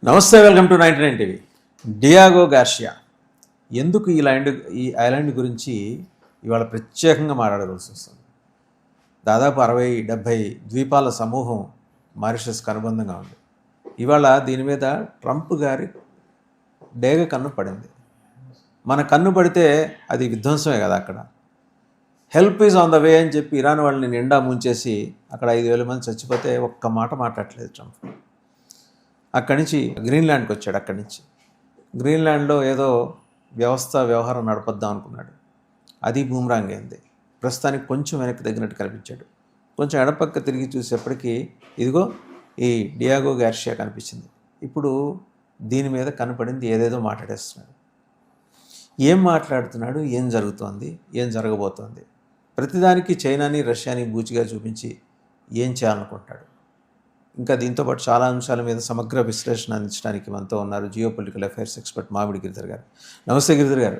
నమస్తే, welcome to 99 TV. Diego Garcia ఎందుకు ఈ ఐలాండ్ గురించి ఇవాళ ప్రత్యేకంగా మాట్లాడవలసి వస్తుంది. దాదాపు 60-70 ద్వీపాల సమూహం మారిషస్కి అనుబంధంగా ఉంది. ఇవాళ దీని మీద ట్రంప్ గారి డేగ కన్ను పడింది. మన కన్ను పడితే అది విధ్వంసమే కదా. అక్కడ help is on the way అని చెప్పి ఇరాన్ వాళ్ళని నిండా ముంచేసి అక్కడ 5,000 మంది చచ్చిపోతే ఒక్క మాట మాట్లాడలేదు ట్రంప్. అక్కడి నుంచి గ్రీన్లాండ్కి వచ్చాడు. అక్కడి నుంచి గ్రీన్లాండ్లో ఏదో వ్యవహారం నడపద్దాం అనుకున్నాడు. అది బూమ్రాంగ్ అయింది. ప్రస్తుతానికి కొంచెం వెనక్కి తగ్గినట్టు కనిపించాడు. కొంచెం ఎడపక్క తిరిగి చూసేప్పటికీ ఇదిగో ఈ డియాగో గార్షియా కనిపించింది. ఇప్పుడు దీని మీద కనపడింది, ఏదేదో మాట్లాడేస్తున్నాడు. ఏం మాట్లాడుతున్నాడు, ఏం జరుగుతోంది, ఏం జరగబోతోంది, ప్రతిదానికి చైనాని రష్యాని బూచిగా చూపించి ఏం చేయాలనుకుంటాడు. ఇంకా దీంతోపాటు చాలా అంశాల మీద సమగ్ర విశ్లేషణ అందించడానికి మనతో ఉన్నారు జియో పొలిటికల్ అఫైర్స్ ఎక్స్పర్ట్ మామిడి గిరిధర్ గారు. నమస్తే గిరిధర్ గారు.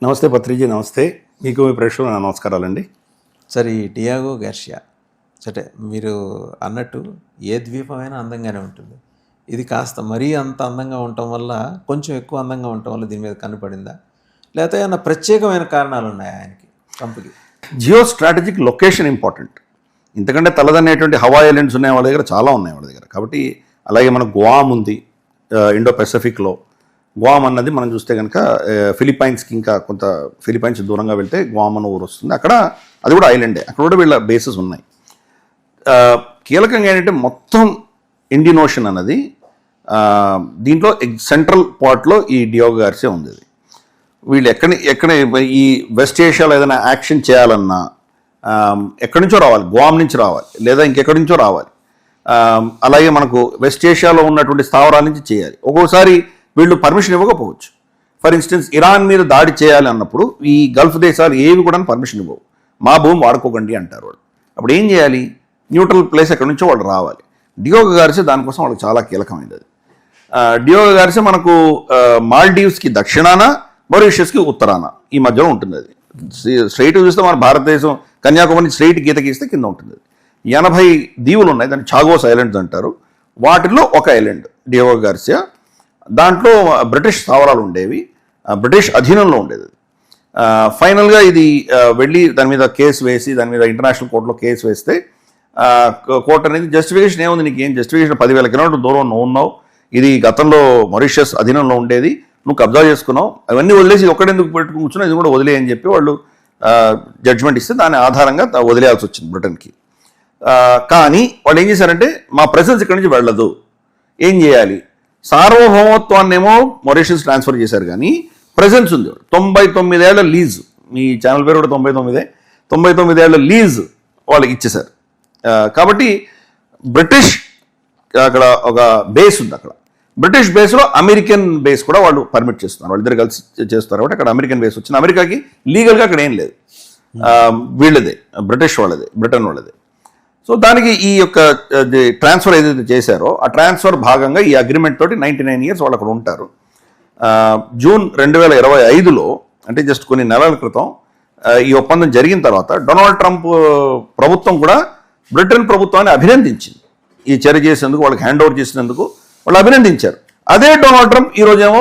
నమస్తే పత్రిజీ. నమస్తే మీకు, మీ ప్రేక్షకులకు నమస్కారాలండి. సరే, ఈ డియాగో గార్షియా సరే, మీరు అన్నట్టు ఏ ద్వీపమైనా అందంగానే ఉంటుంది. ఇది కాస్త మరీ అంత అందంగా ఉండటం వల్ల, కొంచెం ఎక్కువ అందంగా ఉండటం వల్ల దీని మీద కనపడిందా, లేకపోతే ఏమన్నా ప్రత్యేకమైన కారణాలు ఉన్నాయా ఆయనకి, ట్రంప్కి? Geostrategic location important. ఇంతకంటే తలదనేటువంటి హవా ఐలాండ్స్ ఉన్నాయి వాళ్ళ దగ్గర, చాలా ఉన్నాయి వాళ్ళ దగ్గర. కాబట్టి అలాగే మనకు గ్వామ్ ఉంది ఇండో పెసిఫిక్లో. గ్వామ్ అన్నది మనం చూస్తే కనుక ఫిలిప్పైన్స్కి ఇంకా కొంత ఫిలిప్పైన్స్ దూరంగా వెళ్తే గ్వామ్ అన్న ఊరు వస్తుంది. అక్కడ అది కూడా ఐలాండే. అక్కడ కూడా వీళ్ళ బేసెస్ ఉన్నాయి. కీలకంగా ఏంటంటే మొత్తం ఇండియన్ ఓషన్ అన్నది దీంట్లో సెంట్రల్ పార్ట్లో ఈ డియాగో గార్షియా ఉంది. వీళ్ళు ఎక్కడ ఈ వెస్ట్ ఏషియాలో ఏదైనా యాక్షన్ చేయాలన్నా ఎక్కడి నుంచో రావాలి, గ్వామ్ నుంచి రావాలి, లేదా ఇంకెక్కడి నుంచో రావాలి. అలాగే మనకు వెస్ట్ ఏషియాలో ఉన్నటువంటి స్థావరాల నుంచి చేయాలి. ఒక్కోసారి వీళ్ళు పర్మిషన్ ఇవ్వకపోవచ్చు. ఫర్ ఇన్స్టెన్స్ ఇరాన్ మీద దాడి చేయాలి అన్నప్పుడు ఈ గల్ఫ్ దేశాలు ఏవి కూడా పర్మిషన్ ఇవ్వవు. మా భూమి వాడుకోకండి అంటారు వాళ్ళు. అప్పుడు ఏం చేయాలి? న్యూట్రల్ ప్లేస్ ఎక్కడి నుంచో వాళ్ళు రావాలి. డియాగో గార్షియా దానికోసం వాళ్ళకి చాలా కీలకమైనది. అది డియాగో గార్షియా మనకు మాల్డీవ్స్కి దక్షిణాన, మారిషస్కి ఉత్తరాన ఈ మధ్యలో ఉంటుంది. అది స్ట్రైట్ చూస్తే మన భారతదేశం కన్యాకుమారి స్ట్రైట్ గీత గీస్తే కింద ఉంటుంది. 80 దీవులు ఉన్నాయి, దాన్ని చాగోస్ ఐలాండ్స్ అంటారు. వాటిల్లో ఒక ఐలాండ్ డియాగో గార్షియా. దాంట్లో బ్రిటిష్ స్థావరాలు ఉండేవి, బ్రిటిష్ అధీనంలో ఉండేది. ఫైనల్గా ఇది వెళ్ళి దాని మీద కేసు వేసి, దాని మీద ఇంటర్నేషనల్ కోర్టులో కేసు వేస్తే కోర్టు అనేది జస్టిఫికేషన్ ఏముంది, నీకు ఏం జస్టిఫికేషన్, 10,000 కిలోమీటర్ల దూరం నువ్వు ఉన్నావు, ఇది గతంలో మారిషస్ అధీనంలో ఉండేది, నువ్వు కబ్జా చేసుకున్నావు, అవన్నీ వదిలేసి ఒక్కడెందుకు పెట్టుకుని కూర్చున్నావు, ఇది కూడా వదిలే అని చెప్పి వాళ్ళు జడ్జ్మెంట్ ఇస్తే దాని ఆధారంగా వదిలేయాల్సి వచ్చింది బ్రిటన్కి. కానీ వాళ్ళు ఏం చేశారంటే మా ప్రెసెన్స్ ఇక్కడి నుంచి వెళ్ళదు, ఏం చేయాలి? సార్వభౌమత్వాన్నేమో మారిషస్ ట్రాన్స్ఫర్ చేశారు, కానీ ప్రెసెన్స్ ఉంది. 99 ఏళ్ల లీజ్, మీ ఛానల్ పేరు కూడా 99 ఏళ్ల లీజ్ వాళ్ళకి ఇచ్చేశారు. కాబట్టి బ్రిటిష్ అక్కడ ఒక బేస్ ఉంది. అక్కడ బ్రిటిష్ బేస్లో అమెరికన్ బేస్ కూడా వాళ్ళు పర్మిట్ చేస్తున్నారు, వాళ్ళిద్దరు కలిసి చేస్తారు. కాబట్టి అక్కడ అమెరికన్ బేస్ వచ్చింది. అమెరికాకి లీగల్గా అక్కడ ఏం లేదు, వీళ్ళదే, బ్రిటిష్ వాళ్ళదే, బ్రిటన్ వాళ్ళదే. సో దానికి ఈ యొక్క ట్రాన్స్ఫర్ ఏదైతే చేశారో ఆ ట్రాన్స్ఫర్ భాగంగా ఈ అగ్రిమెంట్ తోటి 99 ఇయర్స్ వాళ్ళు అక్కడ ఉంటారు. జూన్ 2025లో, అంటే జస్ట్ కొన్ని నెలల క్రితం ఈ ఒప్పందం జరిగిన తర్వాత డొనాల్డ్ ట్రంప్ ప్రభుత్వం కూడా బ్రిటన్ ప్రభుత్వాన్ని అభినందించింది. ఈ చర్య చేసేందుకు, వాళ్ళకి హ్యాండ్ ఓవర్ చేసినందుకు వాళ్ళు అభినందించారు. అదే డొనాల్డ్ ట్రంప్ ఈరోజేమో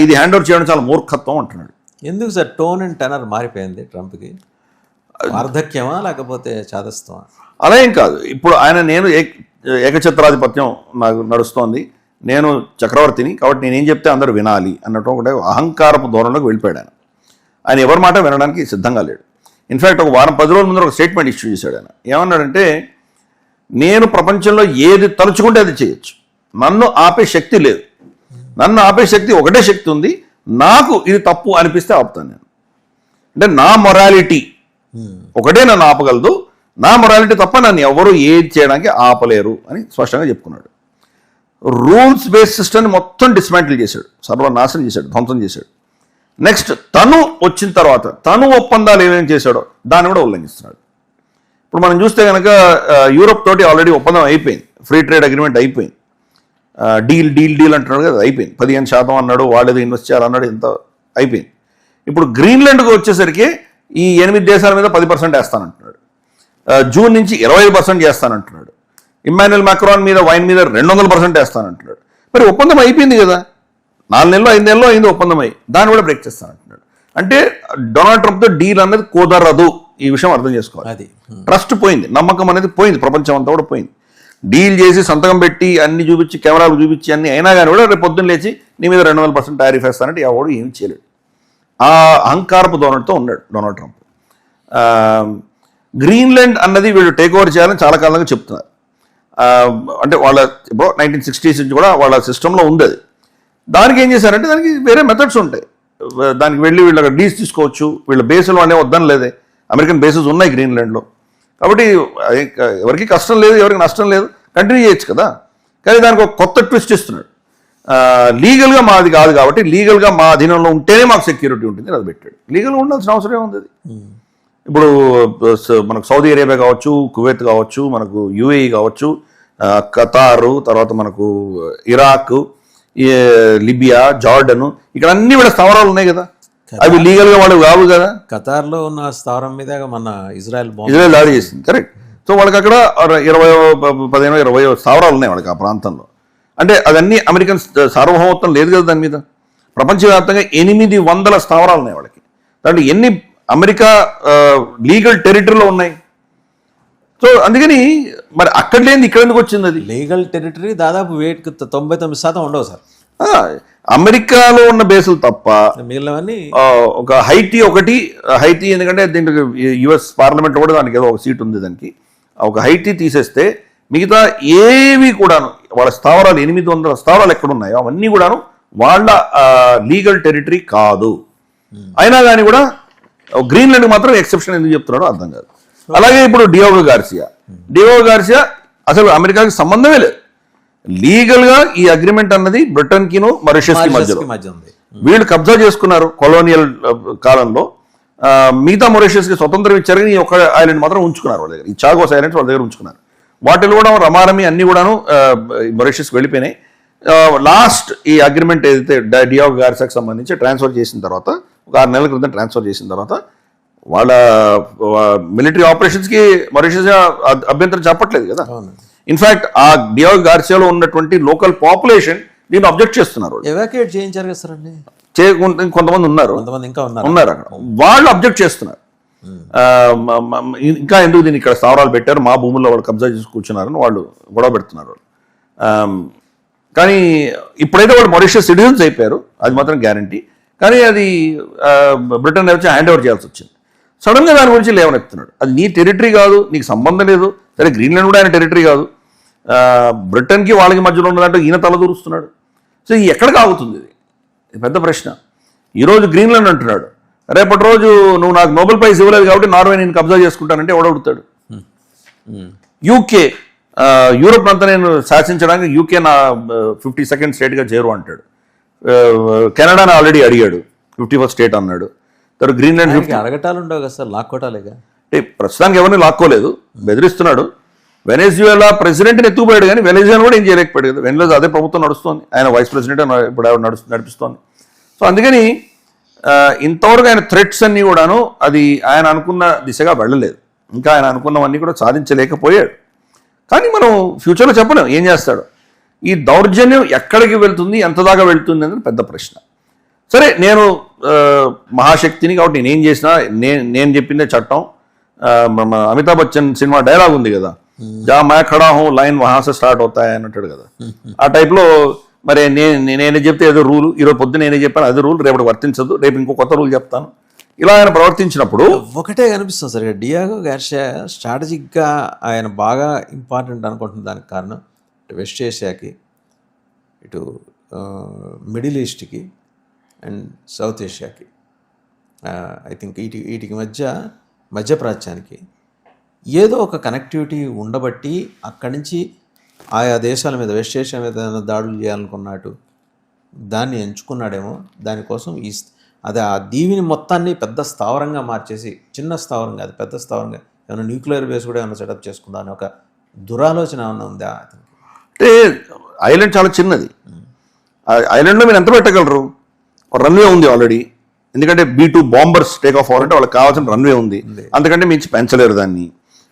ఇది హ్యాండ్ ఓవర్ చేయడం చాలా మూర్ఖత్వం అంటున్నాడు. ఎందుకు సార్ టోన్ అండ్ టెనర్ మారిపోయింది ట్రంప్కి? వార్ధక్యమా లేకపోతే చాదస్తమా? అలా ఏం కాదు. ఇప్పుడు నేను ఏకఛత్రాధిపత్యం నాకు నడుస్తోంది, నేను చక్రవర్తిని, కాబట్టి నేనేం చెప్తే అందరూ వినాలి అన్నట్టు ఒకటే అహంకారపు ధోరణిలోకి వెళ్ళిపోయాడు ఆయన ఎవరి మాట వినడానికి సిద్ధంగా లేడు. ఇన్ఫ్యాక్ట్ ఒక వారం 10 రోజుల ముందు ఒక స్టేట్మెంట్ ఇష్యూ చేశాడు ఆయన. ఏమన్నాడంటే, నేను ప్రపంచంలో ఏది తలుచుకుంటే అది చేయొచ్చు, నన్ను ఆపే శక్తి లేదు, నన్ను ఆపే శక్తి ఒకటే శక్తి ఉంది, నాకు ఇది తప్పు అనిపిస్తే ఆపుతాను నేను. అంటే నా మొరాలిటీ ఒకటే నన్ను ఆపగలదు, నా మొరాలిటీ తప్ప నన్ను ఎవరు ఏది చేయడానికి ఆపలేరు అని స్పష్టంగా చెప్పుకున్నాడు. రూల్స్ బేస్డ్ సిస్టమ్ని మొత్తం డిస్మాంటిల్ చేశాడు, సర్వనాశనం చేశాడు, ధ్వంసం చేశాడు. నెక్స్ట్ తను వచ్చిన తర్వాత తను ఒప్పందాలు ఏమేమి చేశాడో దాన్ని కూడా ఉల్లంఘిస్తున్నాడు. ఇప్పుడు మనం చూస్తే కనుక యూరోప్ తోటి ఆల్రెడీ ఒప్పందం అయిపోయింది, ఫ్రీ ట్రేడ్ అగ్రిమెంట్ అయిపోయింది, డీల్ అంటున్నాడు కదా, అయిపోయింది. 15% అన్నాడు, వాళ్ళేదో ఇన్వెస్ట్ చేయాలన్నాడు, ఎంత అయిపోయింది. ఇప్పుడు గ్రీన్లాండ్కి వచ్చేసరికి ఈ 8 దేశాల మీద 10% వేస్తానంటున్నాడు, జూన్ నుంచి 25% చేస్తానంటున్నాడు. ఇమ్మాన్యుయల్ మ్యాక్రాన్ మీద, వైన్ మీద 200% వేస్తానంటున్నాడు. మరి ఒప్పందం అయిపోయింది కదా, 4 నెలలు 5 నెలలు అయింది ఒప్పందం అయ్యి, దాన్ని కూడా బ్రేక్ చేస్తాను అంటున్నాడు. అంటే డొనాల్డ్ ట్రంప్తో డీల్ అన్నది కుదరదు, ఈ విషయం అర్థం చేసుకోవాలి. అది ట్రస్ట్ పోయింది, నమ్మకం అనేది పోయింది, ప్రపంచం అంతా కూడా పోయింది. డీల్ చేసి సంతకం పెట్టి అన్ని చూపించి కెమెరాలు చూపించి అన్ని అయినా కానీ కూడా రేపు పొద్దున్న లేచి నీ మీద 200% టారిఫ్ వేస్తానంటే ఎవడు ఏమి చేయలేడు. ఆ అహంకారపు ధోరణితో ఉన్నాడు డొనాల్డ్ ట్రంప్. గ్రీన్లాండ్ అన్నది వీళ్ళు టేక్ ఓవర్ చేయాలని చాలా కాలంగా చెప్తున్నారు. అంటే వాళ్ళ ఇప్పుడు 1960s నుంచి కూడా వాళ్ళ సిస్టంలో ఉంది అది. దానికి ఏం చేశారంటే దానికి వేరే మెథడ్స్ ఉంటాయి. దానికి వెళ్ళి వీళ్ళ డీల్స్ తీసుకోవచ్చు, వీళ్ళ బేసులు వాళ్ళే వద్దని లేదే, అమెరికన్ బేసెస్ ఉన్నాయి గ్రీన్లాండ్లో. కాబట్టి ఎవరికి కష్టం లేదు, ఎవరికి నష్టం లేదు, కంటిన్యూ చేయొచ్చు కదా. కానీ దానికి ఒక కొత్త ట్విస్ట్ ఇస్తున్నాడు. లీగల్గా మాది కాదు కాబట్టి లీగల్గా మా అధీనంలో ఉంటేనే మాకు సెక్యూరిటీ ఉంటుంది, అది పెట్టాడు. లీగల్గా ఉండాల్సిన అవసరం ఉంది. అది ఇప్పుడు మనకు సౌదీ అరేబియా కావచ్చు, కువైత్ కావచ్చు, మనకు యుఏఈ కావచ్చు, ఖతారు, తర్వాత మనకు ఇరాక్, లిబియా, జార్డన్, ఇక్కడ అన్ని వీళ్ళ స్థావరాలు ఉన్నాయి కదా, అవి లీగల్గా వాళ్ళు కావు కదా. ఖతార్లో ఉన్న స్థావరం మీద మన ఇజ్రాయెల్ దాడి చేసింది, కరెక్ట్. సో వాళ్ళకి అక్కడ 15-20 స్థావరాలు ఉన్నాయి వాళ్ళకి ఆ ప్రాంతంలో. అంటే అదన్నీ అమెరికన్ సార్వభౌమత్వం లేదు కదా దాని మీద. ప్రపంచవ్యాప్తంగా 800 స్థావరాలు ఉన్నాయి వాళ్ళకి. దాంట్లో ఎన్ని అమెరికా లీగల్ టెరిటరీలో ఉన్నాయి. సో అందుకని మరి అక్కడ లేని ఇక్కడ ఎందుకు వచ్చింది? అది లీగల్ టెరిటరీ దాదాపు 99% ఉండవు సార్. అమెరికాలో ఉన్న బేసులు తప్ప మిగిలినవన్నీ ఒక హైటీ ఎందుకంటే దీంట్లో యుఎస్ పార్లమెంట్ కూడా దానికి ఏదో ఒక సీట్ ఉంది దానికి. ఒక హైటీ తీసేస్తే మిగతా ఏవి కూడాను వాళ్ళ స్థావరాలు 800 స్థావరాలు ఎక్కడ ఉన్నాయో అవన్నీ కూడాను వాళ్ళ లీగల్ టెరిటరీ కాదు. అయినా కానీ కూడా గ్రీన్లాండ్ మాత్రం ఎక్సెప్షన్ ఎందుకు చెప్తున్నాడో అర్థం కాదు. అలాగే ఇప్పుడు డియోగో గార్సియా అసలు అమెరికాకి సంబంధమే లేదు. లీగల్ గా ఈ అగ్రిమెంట్ అన్నది బ్రిటన్ కిను మారిషస్ కి మధ్య ఉంది. వీళ్ళు కబ్జా చేసుకున్నారు కొలోనియల్ కాలంలో. మిగతా మారిషస్ కి స్వతంత్రం ఇచ్చారు, ఈ ఒక్క ఐలాండ్ మాత్రం ఉంచుకున్నారు వాళ్ళ దగ్గర. ఈ చాగోస్ ఐలాండ్స్ వాళ్ళ దగ్గర ఉంచుకున్నారు. వాటిలో కూడా రమారమి అన్ని కూడాను మారిషస్ వెళ్ళిపోయినాయి. లాస్ట్ ఈ అగ్రిమెంట్ ఏదైతే డియోగో గార్సియాకి సంబంధించి ట్రాన్స్ఫర్ చేసిన తర్వాత, ఒక 6 నెలల క్రితం ట్రాన్స్ఫర్ చేసిన తర్వాత వాళ్ళ మిలిటరీ ఆపరేషన్స్కి మారిషస్ అభ్యంతరం చెప్పట్లేదు కదా. ఇన్ఫాక్ట్ ఆ డియోగో గార్సియాలో ఉన్నటువంటి లోకల్ పాపులేషన్ దీన్ని అబ్జెక్ట్ చేస్తున్నారు. ఎవాక్యుయేట్ చేయించారు కదా సార్ అండి, కొంతమంది ఉన్నారు అక్కడ, వాళ్ళు అబ్జెక్ట్ చేస్తున్నారు. ఇంకా ఎందుకు దీన్ని ఇక్కడ స్థావరాలు పెట్టారు, మా భూముల్లో వాళ్ళు కబ్జా చేసి కూర్చున్నారని వాళ్ళు గొడవ పెడుతున్నారు. కానీ ఇప్పుడైతే వాళ్ళు మారిషస్ సిటిజన్స్ అయిపోయారు, అది మాత్రం గ్యారంటీ. కానీ అది బ్రిటన్ వచ్చి హ్యాండ్ ఓవర్ చేయాల్సి వచ్చింది. సడన్గా దాని గురించి లేవనెత్తున్నాడు. అది నీ టెరిటరీ కాదు, నీకు సంబంధం లేదు. సరే గ్రీన్లాండ్ కూడా ఆయన టెరిటరీ కాదు. బ్రిటన్కి వాళ్ళకి మధ్యలో ఉన్నదంటే ఈయన తలదూరుస్తున్నాడు. సో ఎక్కడికి ఆగుతుంది ఇది పెద్ద ప్రశ్న. ఈరోజు గ్రీన్లాండ్ అంటున్నాడు, రేపటి రోజు నువ్వు నాకు నోబెల్ ప్రైజ్ ఇవ్వలేదు కాబట్టి నార్వే నేను కబ్జా చేసుకుంటానంటే ఎవడవుతాడు? యూకే, యూరోప్ అంతా నేను శాసించడానికి యూకే నా 52nd స్టేట్గా చేరు అంటాడు. కెనడాని ఆల్రెడీ అడిగాడు, 51st స్టేట్ అన్నాడు. తర్వాత గ్రీన్లాండ్ అడగటాలు ఉండవు కదా సార్, లాక్కోటాలేగా. అంటే ప్రస్తుతానికి ఎవరిని లాక్కోలేదు, బెదిరిస్తున్నాడు. వెనెజువేలా ప్రెసిడెంట్ని ఎత్తుకుపోయాడు కానీ వెనెజువేలా కూడా ఏం చేయలేకపోయాడు కదా. వెనెజువేలా అదే ప్రభుత్వం నడుస్తుంది, ఆయన వైస్ ప్రెసిడెంట్ ఇప్పుడు నడిపిస్తోంది. సో అందుకని ఇంతవరకు ఆయన థ్రెట్స్ అన్నీ కూడాను అది ఆయన అనుకున్న దిశగా వెళ్ళలేదు. ఇంకా ఆయన అనుకున్నవన్నీ కూడా సాధించలేకపోయాడు. కానీ మనం ఫ్యూచర్లో చెప్పలేం ఏం చేస్తాడు. ఈ దౌర్జన్యం ఎక్కడికి వెళ్తుంది, ఎంత దాకా వెళ్తుంది అనేది పెద్ద ప్రశ్న. సరే నేను మహాశక్తిని కాబట్టి నేనేం చేసినా నేను చెప్పిందే చట్టం. అమితాబ్ బచ్చన్ సినిమా డైలాగ్ ఉంది కదా, జా మే ఖడా హూ లైన్ వహాసే స్టార్ట్ అవుతాయి అన్నట్టు కదా. ఆ టైప్లో మరి నేనే చెప్తే ఏదో రూల్, ఈరోజు పొద్దున నేనే చెప్పాను అదే రూల్, రేపటి వర్తించదు, రేపు ఇంకో కొత్త రూల్ చెప్తాను. ఇలా ఆయన ప్రవర్తించినప్పుడు ఒకటే కనిపిస్తుంది సార్, డియాగో గార్సియా స్ట్రాటజిక్గా ఆయన బాగా ఇంపార్టెంట్ అనుకుంటున్న దానికి కారణం ఇటు వెస్ట్ ఏషియాకి, ఇటు మిడిల్ ఈస్ట్కి అండ్ సౌత్ ఏషియాకి, ఐ థింక్ వీటికి మధ్యప్రాచ్యానికి ఏదో ఒక కనెక్టివిటీ ఉండబట్టి అక్కడి నుంచి ఆయా దేశాల మీద, వెస్ట్ ఏషియా మీద దాడులు చేయాలనుకున్నాడు, దాన్ని ఎంచుకున్నాడేమో. దానికోసం అదే ఆ దీవిని మొత్తాన్ని పెద్ద స్థావరంగా మార్చేసి, చిన్న స్థావరం కాదు పెద్ద స్థావరంగా ఏమైనా న్యూక్లియర్ బేస్ కూడా ఏమైనా సెటప్ చేసుకుందా అని ఒక దురాలోచన ఏమైనా ఉందా? అంటే ఐలాండ్ చాలా చిన్నది. ఐలాండ్లో మీరు ఎంత పెట్టగలరు? రన్వే ఉంది ఆల్రెడీ, ఎందుకంటే B-2 బాంబర్స్ టేక్ ఆఫ్ అవ్వాలంటే వాళ్ళకి కావాల్సిన రన్వే ఉంది. అంతకంటే మించి పెంచలేరు దాన్ని.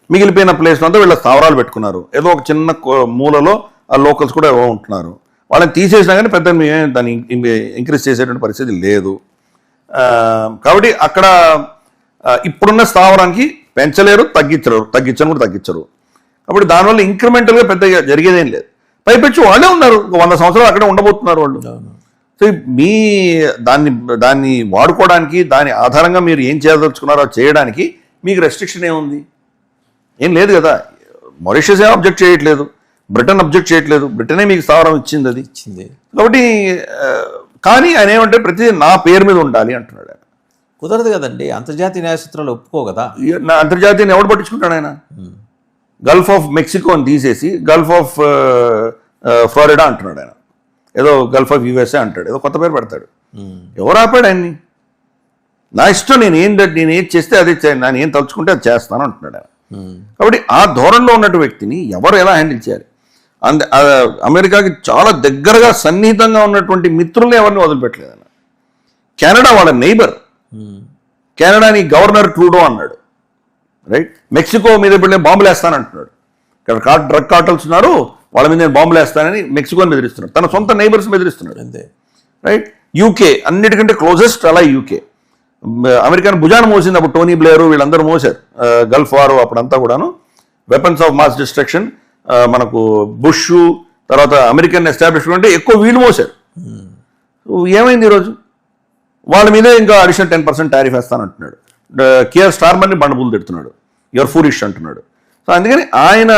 మిగిలిపోయిన ప్లేస్ అంతా వీళ్ళ స్థావరాలు పెట్టుకున్నారు. ఏదో ఒక చిన్న మూలలో ఆ లోకల్స్ కూడా ఉంటున్నారు. వాళ్ళని తీసేసినా కానీ పెద్ద మేమే దాన్ని ఇంక్రీజ్ చేసేటువంటి పరిస్థితి లేదు. కాబట్టి అక్కడ ఇప్పుడున్న స్థావరానికి పెంచలేరు, తగ్గించను కూడా తగ్గించరు. కాబట్టి దానివల్ల ఇంక్రిమెంటల్గా పెద్దగా జరిగేదేం లేదు. పైపెచ్చి వాళ్ళే ఉన్నారు, 100 సంవత్సరాలు అక్కడే ఉండబోతున్నారు వాళ్ళు. సో మీ దాన్ని వాడుకోవడానికి, దాని ఆధారంగా మీరు ఏం చేయదలుచుకున్నారో చేయడానికి మీకు రెస్ట్రిక్షన్ ఏముంది? ఏం లేదు కదా. మారిషియస్ ఏం అబ్జెక్ట్ చేయట్లేదు, బ్రిటన్ అబ్జెక్ట్ చేయట్లేదు. బ్రిటనే మీకు స్థావరం ఇచ్చింది, అది ఇచ్చింది. కాబట్టి కానీ ఆయన ఏమంటే ప్రతిదీ నా పేరు మీద ఉండాలి అంటున్నాడు. ఆయన కుదరదు కదండి, అంతర్జాతీయ న్యాయసూత్రాలు ఒప్పుకో కదా. నా అంతర్జాతీయాన్ని ఎవడు పట్టించుకుంటాడు? ఆయన గల్ఫ్ ఆఫ్ మెక్సికోని తీసేసి గల్ఫ్ ఆఫ్ ఫ్లోరిడా అంటున్నాడు. ఆయన ఏదో గల్ఫ్ ఆఫ్ యూఎస్ఏ అంటాడు, ఏదో కొత్త పేరు పెడతాడు. ఎవరు ఆపాడు ఆయన్ని? నా ఇష్టం, నేను ఏది చేస్తే అదే నేను ఏం తలుచుకుంటే అది చేస్తాను అంటున్నాడు ఆయన. కాబట్టి ఆ ధోరణిలో ఉన్నటువంటి వ్యక్తిని ఎవరు ఎలా హ్యాండిల్ చేయాలి? అమెరికాకి చాలా దగ్గరగా సన్నిహితంగా ఉన్నటువంటి మిత్రుల్ని ఎవరిని వదిలిపెట్టలేదు ఆయన. కెనడా వాళ్ళ నైబర్, కెనడాని గవర్నర్ ట్రూడో అన్నాడు, రైట్? మెక్సికో మీద ఇప్పుడు బాంబులు వేస్తానంటున్నాడు. ఇక్కడ డ్రగ్ కార్టల్స్ ఉన్నారు, వాళ్ళ మీద నేను బాంబులు వేస్తానని మెక్సికోని బెదిరిస్తున్నాడు, తన సొంత నైబర్స్ బెదిరిస్తున్నాడు అంతే, రైట్? యూకే అన్నిటికంటే క్లోజెస్ట్ అలా యూకే. అమెరికాను భుజాన మోసింది అప్పుడు టోనీ బ్లేరు, వీళ్ళందరూ మోసారు గల్ఫ్ వారు అప్పుడంతా కూడాను. వెపన్స్ ఆఫ్ మాస్ డిస్ట్రక్షన్ మనకు బుష్, తర్వాత అమెరికన్ ఎస్టాబ్లిష్మెంట్ ఎక్కువ వీళ్ళు మోసారు. ఏమైంది ఈరోజు? వాళ్ళ మీదే ఇంకా అడిషనల్ 10% టారిఫ్ వేస్తానంటున్నాడు. కేఆర్ స్టార్మర్ని బండబులు తిడుతున్నాడు, యువర్ ఫూరిష్ అంటున్నాడు. సో అందుకని ఆయన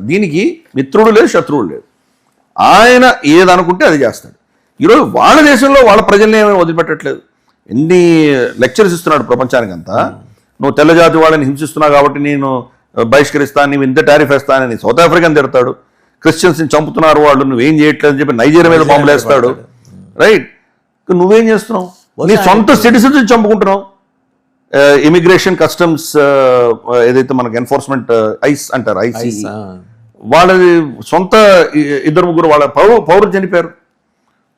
దీనికి మిత్రుడు లేదు, శత్రువుడు లేదు. ఆయన ఏదనుకుంటే అది చేస్తాడు. ఈరోజు వాళ్ళ దేశంలో వాళ్ళ ప్రజల్ని ఏమీ వదిలిపెట్టట్లేదు. ఎన్ని లెక్చర్స్ ఇస్తున్నాడు ప్రపంచానికి అంతా. నువ్వు తెల్లజాతి వాళ్ళని హింసిస్తున్నావు కాబట్టి నేను బహిష్కరిస్తాను, నువ్వు ఇంత టారిఫ్ వేస్తానని సౌత్ ఆఫ్రికాని తిడతాడు. క్రిస్టియన్స్ని చంపుతున్నారు వాళ్ళు, నువ్వేం చేయట్లేదు అని చెప్పి నైజీరియా మీద బాంబులు వేస్తాడు, రైట్? నువ్వేం చేస్తున్నావు? నీ సొంత సిటిజన్స్ చంపుకుంటున్నావు. ఇమిగ్రేషన్ కస్టమ్స్ ఏదైతే మనకు ఎన్ఫోర్స్మెంట్ ఐస్ అంటారు, ఐసీ, వాళ్ళది సొంత 2-3 వాళ్ళ పౌరులు చనిపోయారు.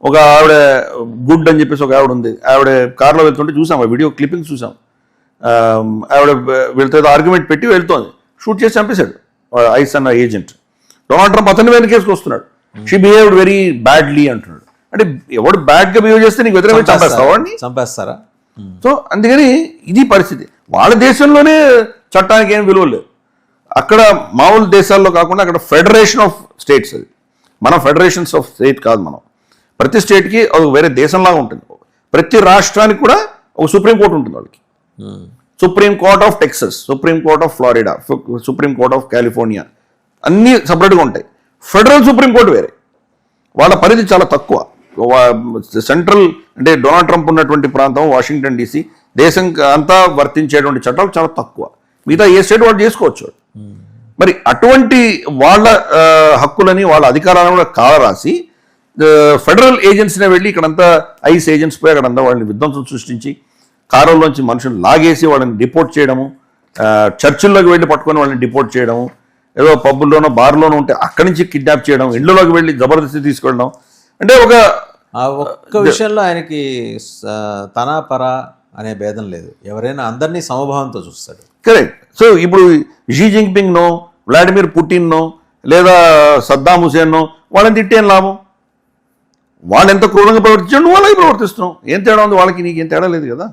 ఒక ఆవిడ గుడ్ అని చెప్పేసి ఒక ఆవిడ ఉంది, ఆవిడ కార్లో వెళ్తుంటే చూసాం, ఆ వీడియో క్లిప్పింగ్ చూసాం. ఆవిడ వీళ్ళతో ఏదో ఆర్గ్యుమెంట్ పెట్టి వెళ్తోంది, షూట్ చేసి చంపేశాడు ఐస్ అన్న ఏజెంట్. డొనాల్డ్ ట్రంప్ అతని మీద కేసుకు వస్తున్నాడు, షీ బిహేవ్డ్ వెరీ బ్యాడ్లీ అంటున్నాడు. అంటే ఎవడు బ్యాడ్గా బిహేవ్ చేస్తే నీకు వ్యతిరేకంగా చంపేస్తారా? సో అందుకని ఇది పరిస్థితి. వాళ్ళ దేశంలోనే చట్టానికి ఏం విలువ లేదు. అక్కడ మామూలు దేశాల్లో కాకుండా అక్కడ ఫెడరేషన్ ఆఫ్ స్టేట్స్, అది మనం ఫెడరేషన్స్ ఆఫ్ స్టేట్ కాదు. మనం ప్రతి స్టేట్కి అది వేరే దేశంలాగా ఉంటుంది. ప్రతి రాష్ట్రానికి కూడా ఒక సుప్రీంకోర్టు ఉంటుంది వాళ్ళకి. Supreme court of Texas, supreme court of Florida, supreme court of California, అన్నీ సపరేట్గా ఉంటాయి. ఫెడరల్ సుప్రీంకోర్టు వేరే. వాళ్ళ పరిధి చాలా తక్కువ. సెంట్రల్ అంటే డొనాల్డ్ ట్రంప్ ఉన్నటువంటి ప్రాంతం వాషింగ్టన్ DC, దేశం అంతా వర్తించేటువంటి చట్టాలు చాలా తక్కువ. మిగతా ఏ స్టేట్ వాళ్ళు చేసుకోవచ్చు. మరి అటువంటి వాళ్ళ హక్కులని, వాళ్ళ అధికారాలను కూడా కాలరాసి ఫెడరల్ ఏజెన్సీనే వెళ్ళి ఇక్కడంతా ఐస్ ఏజెంట్స్ పోయి అక్కడంతా వాళ్ళని విధ్వంసం సృష్టించి కారుల్లోంచి మనుషులు లాగేసి వాళ్ళని డిపోర్ట్ చేయడము, చర్చిల్లోకి వెళ్ళి పట్టుకొని వాళ్ళని డిపోర్ట్ చేయడము, ఏదో పబ్బుల్లోనో బార్లోనో ఉంటే అక్కడి నుంచి కిడ్నాప్ చేయడం, ఇళ్లలోకి వెళ్ళి జబర్దస్తి తీసుకెళ్ళడం. అంటే ఒక్క విషయంలో ఆయనకి తన పర అనే భేదం లేదు, ఎవరైనా అందరినీ సమభావంతో చూస్తాడు. కరెక్ట్. సో ఇప్పుడు షీ జిన్పింగ్నో, వ్లాడిమిర్ పుటిన్నో, లేదా సద్దాం హుసేన్నో వాళ్ళని తిట్టేం లాభం? వాళ్ళు ఎంత క్రూరంగా ప్రవర్తించాడు, నువ్వు అలాగే ప్రవర్తిస్తున్నావు. ఏం తేడా ఉంది వాళ్ళకి, నీకు ఏం తేడా లేదు కదా.